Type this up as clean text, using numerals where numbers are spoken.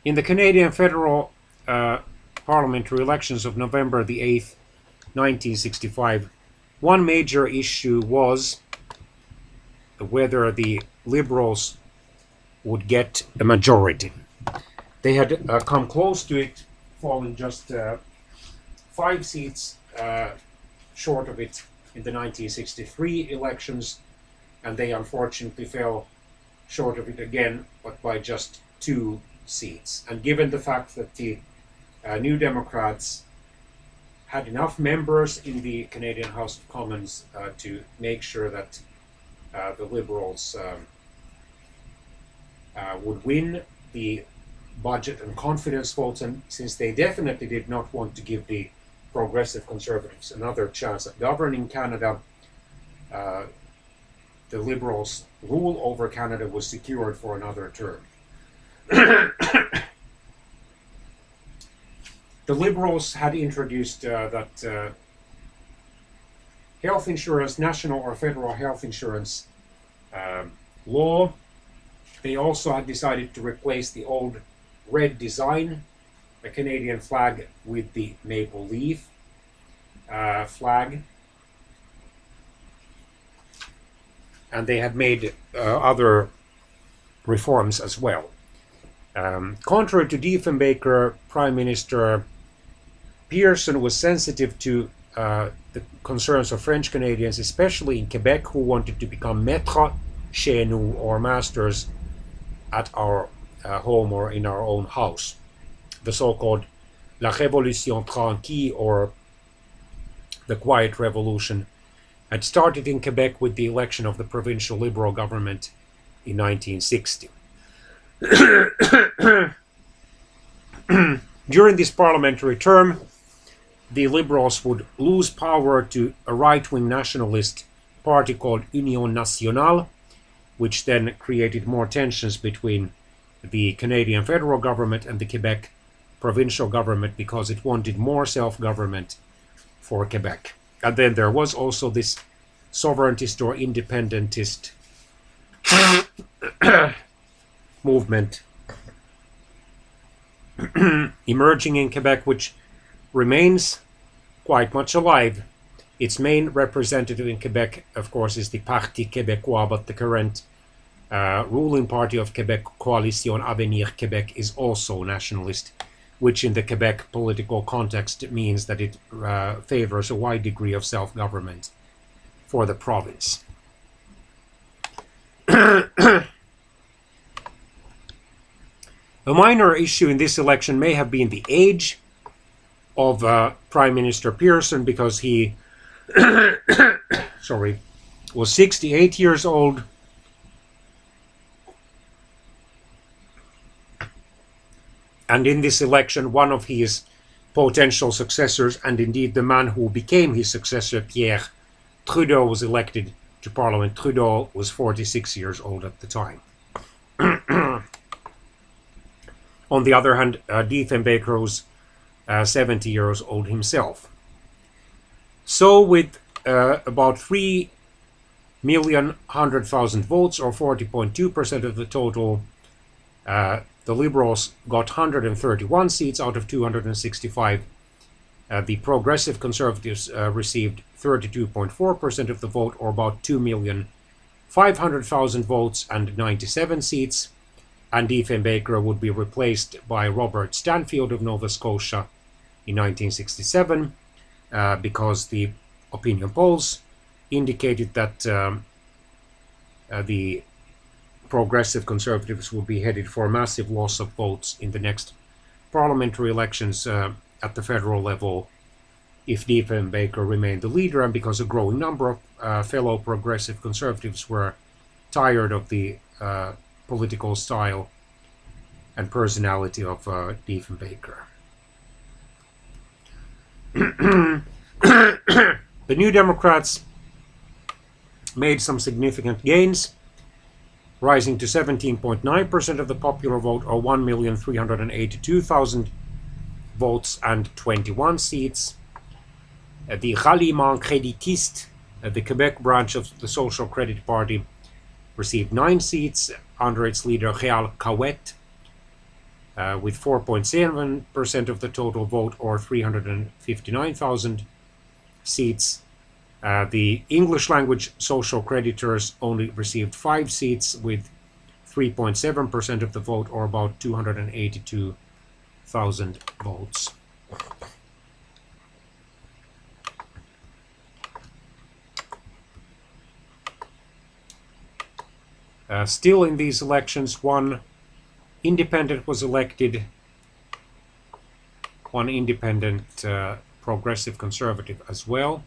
In the Canadian federal parliamentary elections of November the 8th, 1965, one major issue was whether the Liberals would get a majority. They had come close to it, falling just 5 seats short of it in the 1963 elections, and they unfortunately fell short of it again, but by just 2 seats. And given the fact that the New Democrats had enough members in the Canadian House of Commons to make sure that the Liberals would win the budget and confidence votes, and since they definitely did not want to give the Progressive Conservatives another chance at governing Canada, the Liberals' rule over Canada was secured for another term. The Liberals had introduced that health insurance, national or federal health insurance law. They also had decided to replace the old red design, the Canadian flag, with the maple leaf flag. And they had made other reforms as well. Contrary to Diefenbaker, Prime Minister Pearson was sensitive to the concerns of French Canadians, especially in Quebec, who wanted to become maîtres chez nous, or masters at our home or in our own house. The so-called La Révolution Tranquille, or the Quiet Revolution, had started in Quebec with the election of the provincial Liberal government in 1960. During this parliamentary term, the Liberals would lose power to a right-wing nationalist party called Union Nationale, which then created more tensions between the Canadian federal government and the Quebec provincial government, because it wanted more self-government for Quebec. And then there was also this sovereigntist or independentist movement emerging in Quebec, which remains quite much alive. Its main representative in Quebec, of course, is the Parti Québécois, but the current ruling party of Quebec, Coalition Avenir Québec, is also nationalist, which in the Quebec political context means that it favors a wide degree of self-government for the province. A minor issue in this election may have been the age of Prime Minister Pearson, because he was 68 years old. And in this election, one of his potential successors, and indeed the man who became his successor, Pierre Trudeau, was elected to Parliament. Trudeau was 46 years old at the time. On the other hand, Diefenbaker was 70 years old himself. So with about 3,100,000 votes, or 40.2% of the total, the Liberals got 131 seats out of 265. The Progressive Conservatives received 32.4% of the vote, or about 2,500,000 votes and 97 seats. And Diefenbaker would be replaced by Robert Stanfield of Nova Scotia in 1967, because the opinion polls indicated that the Progressive Conservatives would be headed for a massive loss of votes in the next parliamentary elections at the federal level if Diefenbaker remained the leader, and because a growing number of fellow Progressive Conservatives were tired of the political style and personality of Diefenbaker. The New Democrats made some significant gains, rising to 17.9% of the popular vote, or 1,382,000 votes and 21 seats. The Ralliement Créditiste, the Quebec branch of the Social Credit Party, received 9 seats under its leader Réal Cahouette. with 4.7% of the total vote, or 359,000 seats. The English language social creditors only received 5 seats with 3.7% of the vote, or about 282,000 votes. Still in these elections, one independent was elected, one independent progressive conservative as well.